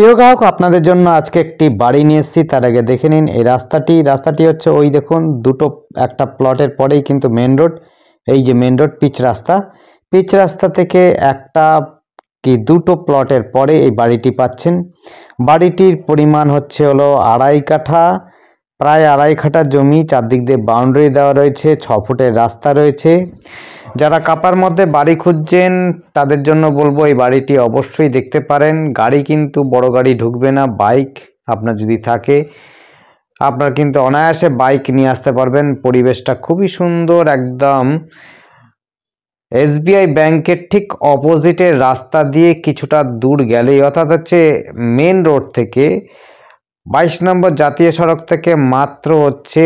প্রিয় গ্রাহক, আপনাদের জন্য আজকে একটি বাড়ি নিয়ে এসেছি। তার আগে দেখে নিন এই রাস্তাটি হচ্ছে ওই দেখুন একটা প্লটের পরেই কিন্তু মেন রোড। এই যে মেন রোড পিচ রাস্তা থেকে একটা কি দুটো প্লটের পরে এই বাড়িটি পাচ্ছেন। বাড়িটির পরিমাণ হচ্ছে হলো 2.5 কাঠা, প্রায় 2.5 কাঠা জমি। চারদিক দিয়ে বাউন্ডারি দেওয়া রয়েছে, 6 ফুটের রাস্তা রয়েছে। যারা কাপার মধ্যে বাড়ি খুঁজছেন তাদের জন্য বলবো এই বাড়িটি অবশ্যই দেখতে পারেন। গাড়ি কিন্তু বড় গাড়ি ঢুকবে না, বাইক আপনার যদি থাকে আপনার কিন্তু অনায়াসে বাইক নিয়ে আসতে পারবেন। পরিবেশটা খুবই সুন্দর, একদম এসবিআই ব্যাংকের ঠিক অপোজিটের রাস্তা দিয়ে কিছুটা দূর গেলেই, অর্থাৎ হচ্ছে মেন রোড থেকে 22 নম্বর জাতীয় সড়ক থেকে মাত্র হচ্ছে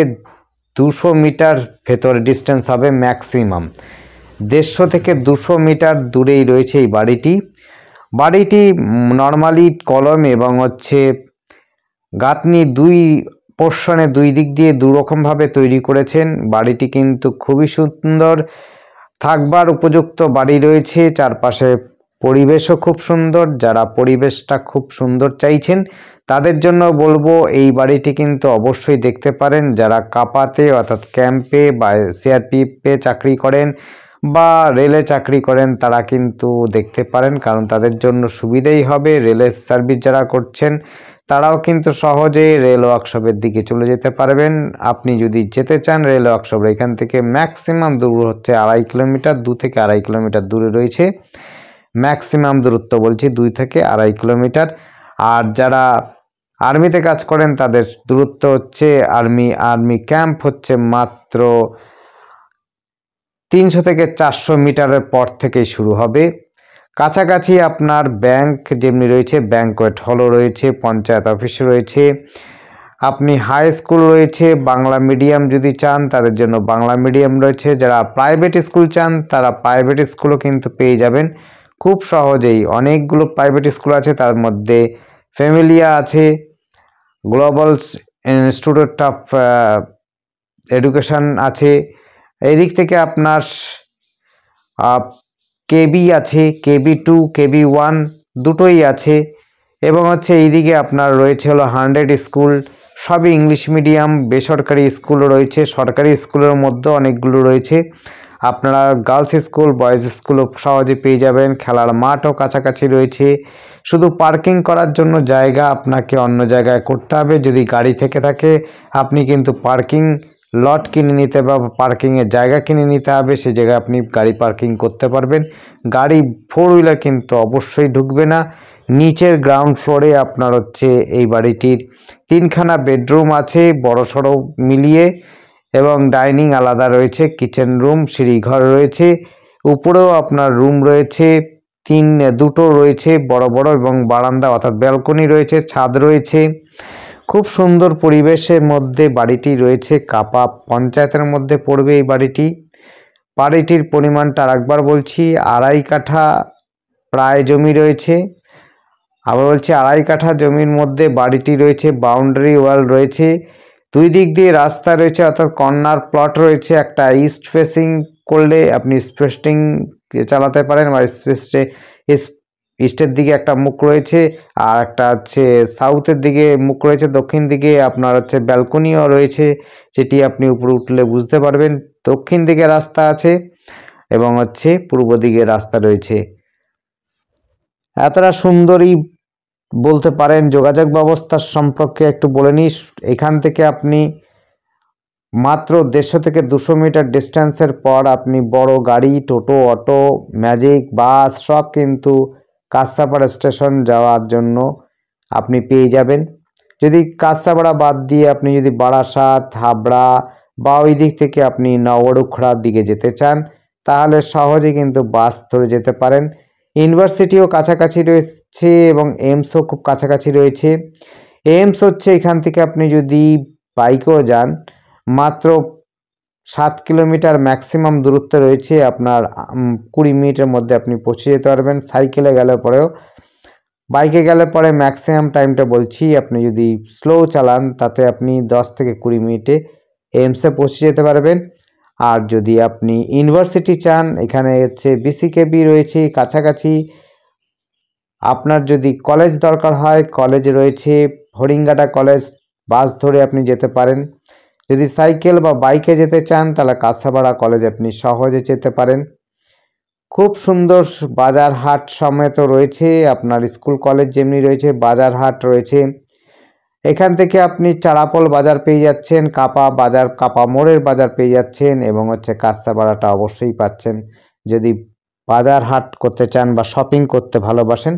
200 মিটার ভেতরে ডিস্টেন্স হবে ম্যাক্সিমাম। 150 থেকে 200 মিটার দূরেই রয়েছে এই বাড়িটি নর্মালি কলম এবং হচ্ছে গাঁথনি দুই পোর্শনে দুই দিক দিয়ে দুরকমভাবে তৈরি করেছেন। বাড়িটি কিন্তু খুবই সুন্দর, থাকবার উপযুক্ত বাড়ি রয়েছে। চারপাশে পরিবেশও খুব সুন্দর। যারা পরিবেশটা খুব সুন্দর চাইছেন তাদের জন্য বলবো এই বাড়িটি কিন্তু অবশ্যই দেখতে পারেন। যারা কাপাতে অর্থাৎ ক্যাম্পে বা সিআরপিএফে চাকরি করেন বা রেলে চাকরি করেন তারা কিন্তু দেখতে পারেন, কারণ তাদের জন্য সুবিধাই হবে। রেলের সার্ভিস যারা করছেন তারাও কিন্তু সহজে রেল ওয়ার্কশপের দিকে চলে যেতে পারবেন। আপনি যদি যেতে চান রেল ওয়ার্কশপ, এখান থেকে ম্যাক্সিমাম দূর হচ্ছে 2.5 কিলোমিটার, 2 থেকে 2.5 কিলোমিটার দূরে রয়েছে। ম্যাক্সিমাম দূরত্ব বলছি 2 থেকে 2.5 কিলোমিটার। আর যারা আর্মিতে কাজ করেন তাদের দূরত্ব হচ্ছে আর্মি ক্যাম্প হচ্ছে মাত্র 300 থেকে 400 মিটারের পর থেকেই শুরু হবে। কাছাকাছি আপনার ব্যাংক যেমনি রয়েছে, ব্যাংকোয়েট হলও রয়েছে, পঞ্চায়েত অফিস রয়েছে, আপনি হাই স্কুল রয়েছে। বাংলা মিডিয়াম যদি চান তাদের জন্য বাংলা মিডিয়াম রয়েছে। যারা প্রাইভেট স্কুল চান তারা প্রাইভেট স্কুলও কিন্তু পেয়ে যাবেন খুব সহজেই। অনেকগুলো প্রাইভেট স্কুল আছে, তার মধ্যে ফ্যামিলিয়া আছে, গ্লোবাল ইনস্টিটিউট অফ এডুকেশন আছে। এই দিক থেকে আপনার কেবি আছে, KB2 KB1 দুটোই আছে। এবং হচ্ছে এইদিকে আপনার রয়েছে হলো 100 স্কুল, সবই ইংলিশ মিডিয়াম। বেসরকারি স্কুলও রয়েছে, সরকারি স্কুলের মধ্যে অনেকগুলো রয়েছে। আপনারা গার্লস স্কুল বয়েজ স্কুলও সহজে পেয়ে যাবেন। খেলার মাঠও কাছাকাছি রয়েছে। শুধু পার্কিং করার জন্য জায়গা আপনাকে অন্য জায়গায় করতে হবে। যদি গাড়ি থেকে থাকে আপনি কিন্তু পার্কিং লট কিনে নিতে বা পার্কিংয়ের জায়গা কিনে নিতে হবে, সে জায়গায় আপনি গাড়ি পার্কিং করতে পারবেন। গাড়ি 4 হুইলার কিন্তু অবশ্যই ঢুকবে না। নিচের গ্রাউন্ড ফ্লোরে আপনার হচ্ছে এই বাড়িটির 3খানা বেডরুম আছে বড় সড়ো মিলিয়ে, এবং ডাইনিং আলাদা রয়েছে, কিচেন রুম, সিঁড়িঘর রয়েছে। উপরেও আপনার রুম রয়েছে, দুটো রয়েছে বড় বড়, এবং বারান্দা অর্থাৎ ব্যালকনি রয়েছে, ছাদ রয়েছে। খুব সুন্দর পরিবেশের মধ্যে বাড়িটি রয়েছে। কাপা পঞ্চায়েতের মধ্যে পড়বে এই বাড়িটির পরিমাণটা আরেকবার বলছি, 2.5 কাঠা প্রায় জমি রয়েছে। আবার বলছি 2.5 কাঠা জমির মধ্যে বাড়িটি রয়েছে। বাউন্ডারি ওয়াল রয়েছে, দুই দিক দিয়ে রাস্তা রয়েছে, অর্থাৎ কর্নার প্লট রয়েছে। একটা ইস্ট ফেসিং করলে আপনি স্পেস্টিং চালাতে পারেন, বা ইস্টের দিকে একটা মুখ রয়েছে, আর একটা হচ্ছে সাউথের দিকে মুখ রয়েছে। দক্ষিণ দিকে আপনার হচ্ছে ব্যালকনিও রয়েছে, যেটি আপনি উপরে উঠলে বুঝতে পারবেন। দক্ষিণ দিকে রাস্তা আছে এবং হচ্ছে পূর্ব দিকে রাস্তা রয়েছে। এতটা সুন্দরই বলতে পারেন। যোগাযোগ ব্যবস্থার সম্পর্কে একটু বলে নিই। এখান থেকে আপনি মাত্র 150 থেকে 200 মিটার ডিস্টেন্সের পর আপনি বড় গাড়ি, টোটো, অটো, ম্যাজিক, বাস সব কিন্তু কাঁচরাপাড়া স্টেশন যাওয়ার জন্য আপনি পেয়ে যাবেন। যদি কাঁচরাপাড়া বাদ দিয়ে আপনি যদি বারাসাত, হাবড়া বা ওই দিক থেকে আপনি নবরুখড়ার দিকে যেতে চান তাহলে সহজে কিন্তু বাস ধরে যেতে পারেন। ইউনিভার্সিটিও কাছাকাছি রয়েছে এবং এইমসও খুব কাছাকাছি রয়েছে। এইমস হচ্ছে এখান থেকে আপনি যদি বাইকেও যান মাত্র 7 কিলোমিটার ম্যাক্সিমাম দূরত্ব রয়েছে। আপনার 20 মিনিটের মধ্যে আপনি পৌঁছে যেতে পারবেন। সাইকেলে গেলে পরেও, বাইকে গেলে পরে ম্যাক্সিমাম টাইমটা বলছি, আপনি যদি স্লো চালান তাতে আপনি 10 থেকে 20 মিনিটে এইমসে পৌঁছে যেতে পারবেন। আর যদি আপনি ইউনিভার্সিটি চান, এখানে হচ্ছে BCKB রয়েছে কাছাকাছি, আপনার যদি কলেজ দরকার হয়, কলেজ রয়েছে হরিঙ্গাটা কলেজ, বাস ধরে আপনি যেতে পারেন। যদি সাইকেল বা বাইকে যেতে চান তাহলে কাঁসাপাড়া কলেজ আপনি সহজে যেতে পারেন। খুব সুন্দর বাজার হাট সমেত রয়েছে, আপনার স্কুল কলেজ যেমনি রয়েছে বাজার হাট রয়েছে। এখান থেকে আপনি চারাপোল বাজার পেয়ে যাচ্ছেন, কাপা বাজার, কাপা মোড়ের বাজার পেয়ে যাচ্ছেন এবং হচ্ছে কাঁসাপাড়াটা অবশ্যই পাচ্ছেন। যদি বাজার হাট করতে চান বা শপিং করতে ভালোবাসেন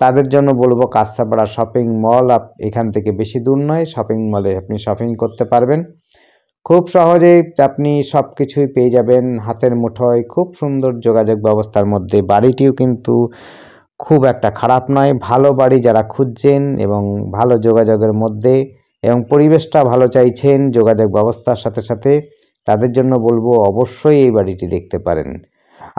তাদের জন্য বলবো কাঁসাপাড়া শপিং মল, এখান থেকে বেশি দূর নয়, শপিং মলে আপনি শপিং করতে পারবেন। খুব সহজেই আপনি সব কিছুই পেয়ে যাবেন হাতের মুঠোয়, খুব সুন্দর যোগাযোগ ব্যবস্থার মধ্যে। বাড়িটিও কিন্তু খুব একটা খারাপ নয়, ভালো বাড়ি যারা খুঁজছেন এবং ভালো যোগাযোগের মধ্যে এবং পরিবেশটা ভালো চাইছেন যোগাযোগ ব্যবস্থার সাথে সাথে, তাদের জন্য বলবো অবশ্যই এই বাড়িটি দেখতে পারেন।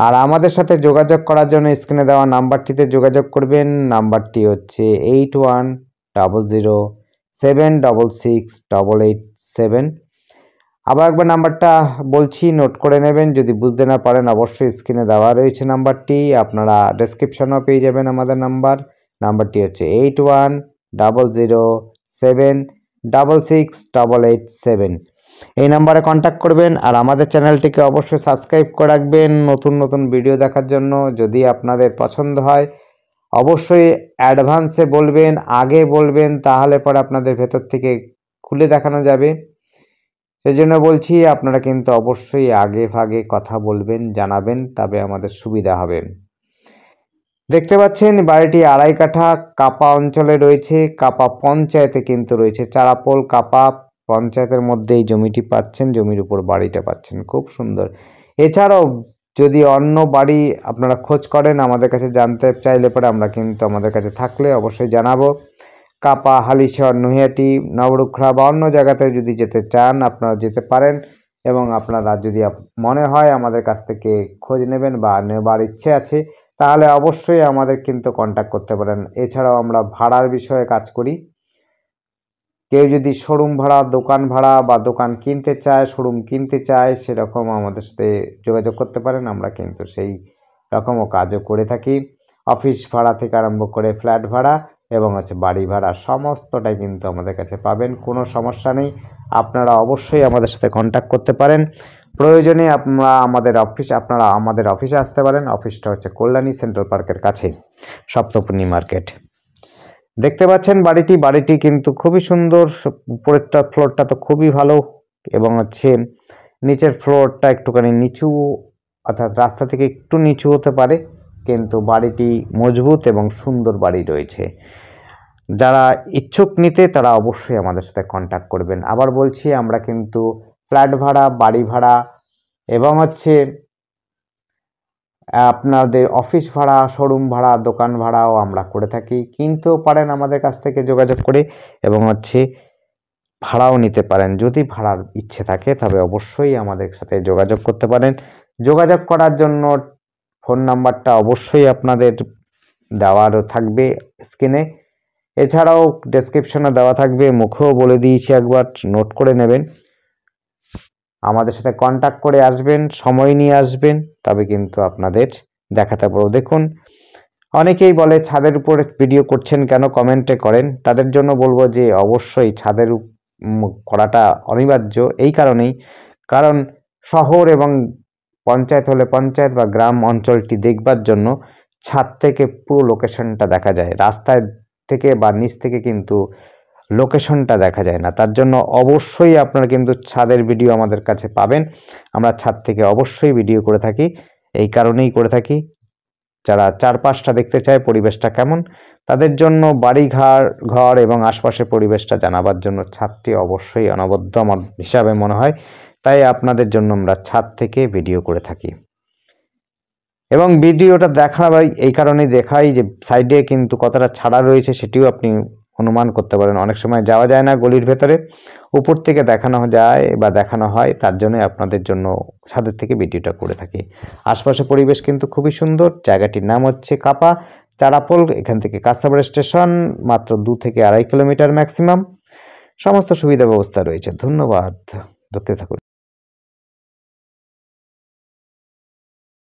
আর আমাদের সাথে যোগাযোগ করার জন্য স্ক্রিনে দেওয়া নাম্বারটিতে যোগাযোগ করবেন। নাম্বারটি হচ্ছে 8100766887। আবার একবার নাম্বারটা বলছি, নোট করে নেবেন। যদি বুঝতে না পারেন অবশ্যই স্ক্রিনে দেওয়া রয়েছে নাম্বারটি, আপনারা ডেসক্রিপশনেও পেয়ে যাবেন আমাদের নাম্বারটি হচ্ছে 8100766887। এই নাম্বারে কন্ট্যাক্ট করবেন আর আমাদের চ্যানেলটিকে অবশ্যই সাবস্ক্রাইব করে রাখবেন নতুন নতুন ভিডিও দেখার জন্য। যদি আপনাদের পছন্দ হয় অবশ্যই অ্যাডভান্সে বলবেন, আগে বলবেন, তাহলে পরে আপনাদের ভেতর থেকে খুলে দেখানো যাবে। সেই জন্য বলছি আপনারা কিন্তু অবশ্যই আগে ভাগে কথা বলবেন, জানাবেন, তবে আমাদের সুবিধা হবে। দেখতে পাচ্ছেন বাড়িটি 2.5 কাঠা কাপা অঞ্চলে রয়েছে, কাপা পঞ্চায়েতে কিন্তু রয়েছে। চারাপোল কাপা পঞ্চায়েতের মধ্যে এই জমিটি পাচ্ছেন, জমির উপর বাড়িটা পাচ্ছেন, খুব সুন্দর। এছাড়াও যদি অন্য বাড়ি আপনারা খোঁজ করেন আমাদের কাছে জানতে চাইলে পরে আমরা কিন্তু আমাদের কাছে থাকলে অবশ্যই জানাবো। কাপা, হালিশহর, নৈহাটি, নবরুখড়া বা অন্য জায়গাতে যদি যেতে চান আপনারা যেতে পারেন এবং আপনারা যদি মনে হয় আমাদের কাছ থেকে খোঁজ নেবেন বা নেবার ইচ্ছে আছে তাহলে অবশ্যই আমাদের কিন্তু কন্ট্যাক্ট করতে পারেন। এছাড়াও আমরা ভাড়ার বিষয়ে কাজ করি। কেউ যদি শোরুম ভাড়া, দোকান ভাড়া বা দোকান কিনতে চায়, শোরুম কিনতে চায়, সেরকম আমাদের সাথে যোগাযোগ করতে পারেন। আমরা কিন্তু সেই রকমও কাজও করে থাকি। অফিস ভাড়া থেকে আরম্ভ করে ফ্ল্যাট ভাড়া এবং হচ্ছে বাড়ি ভাড়া সমস্তটাই কিন্তু আমাদের কাছে পাবেন, কোনো সমস্যা নেই। আপনারা অবশ্যই আমাদের সাথে কন্ট্যাক্ট করতে পারেন। প্রয়োজনে আপনারা আমাদের অফিসে আসতে পারেন। অফিসটা হচ্ছে কল্যাণী সেন্ট্রাল পার্কের কাছে, সপ্তপূর্ণি মার্কেট। দেখতে পাচ্ছেন বাড়িটি কিন্তু খুবই সুন্দর। উপরেরটা ফ্লোরটা তো খুবই ভালো এবং হচ্ছে নিচের ফ্লোরটা একটুখানি নিচু, অর্থাৎ রাস্তা থেকে একটু নিচু হতে পারে, কিন্তু বাড়িটি মজবুত এবং সুন্দর বাড়ি রয়েছে। যারা ইচ্ছুক নিতে তারা অবশ্যই আমাদের সাথে কন্ট্যাক্ট করবেন। আবার বলছি আমরা কিন্তু ফ্ল্যাট ভাড়া, বাড়ি ভাড়া এবং হচ্ছে আপনাদের অফিস ভাড়া, শোরুম ভাড়া, দোকান ভাড়াও আমরা করে থাকি। কিনতেও পারেন আমাদের কাছ থেকে যোগাযোগ করে এবং হচ্ছে ভাড়াও নিতে পারেন। যদি ভাড়ার ইচ্ছে থাকে তবে অবশ্যই আমাদের সাথে যোগাযোগ করতে পারেন। যোগাযোগ করার জন্য ফোন নাম্বারটা অবশ্যই আপনাদের দেওয়ারও থাকবে স্ক্রিনে, এছাড়াও ডেসক্রিপশনে দেওয়া থাকবে, মুখেও বলে দিয়েছি, একবার নোট করে নেবেন। আমাদের সাথে কন্ট্যাক্ট করে আসবেন, সময় নিয়ে আসবেন, তবে কিন্তু আপনাদের দেখাতে পারবো। দেখুন অনেকেই বলে ছাদের উপরে ভিডিও করছেন কেন, কমেন্টে করেন। তাদের জন্য বলবো যে অবশ্যই ছাদের করাটা অনিবার্য এই কারণেই, কারণ শহর এবং পঞ্চায়েত হলে পঞ্চায়েত বা গ্রাম অঞ্চলটি দেখবার জন্য ছাদ থেকে পুরো লোকেশনটা দেখা যায়, রাস্তায় থেকে বা নিচ থেকে কিন্তু লোকেশনটা দেখা যায় না। তার জন্য অবশ্যই আপনারা কিন্তু ছাদের ভিডিও আমাদের কাছে পাবেন। আমরা ছাদ থেকে অবশ্যই ভিডিও করে থাকি, এই কারণেই করে থাকি যারা চারপাশটা দেখতে চায় পরিবেশটা কেমন, তাদের জন্য ঘর এবং আশপাশের পরিবেশটা জানাবার জন্য ছাদটি অবশ্যই অনবদ্য আমার হিসাবে মনে হয়। তাই আপনাদের জন্য আমরা ছাদ থেকে ভিডিও করে থাকি এবং ভিডিওটা এই কারণেই দেখাই যে সাইডে কিন্তু কতটা ছাড়া রয়েছে সেটিও আপনি অনুমান করতে পারেন। অনেক সময় যাওয়া যায় না গলির ভেতরে, উপর থেকে দেখানো যায় বা দেখানো হয়, তার জন্য আপনাদের জন্য ছাদের থেকে ভিডিওটা করে থাকি। আশপাশে পরিবেশ কিন্তু খুবই সুন্দর। জায়গাটির নাম হচ্ছে কাপা চারাপোল। এখান থেকে কাঁসাপাড়া স্টেশন মাত্র 2 থেকে 2.5 কিলোমিটার ম্যাক্সিমাম। সমস্ত সুবিধা ব্যবস্থা রয়েছে। ধন্যবাদ, দেখতে থাকুন।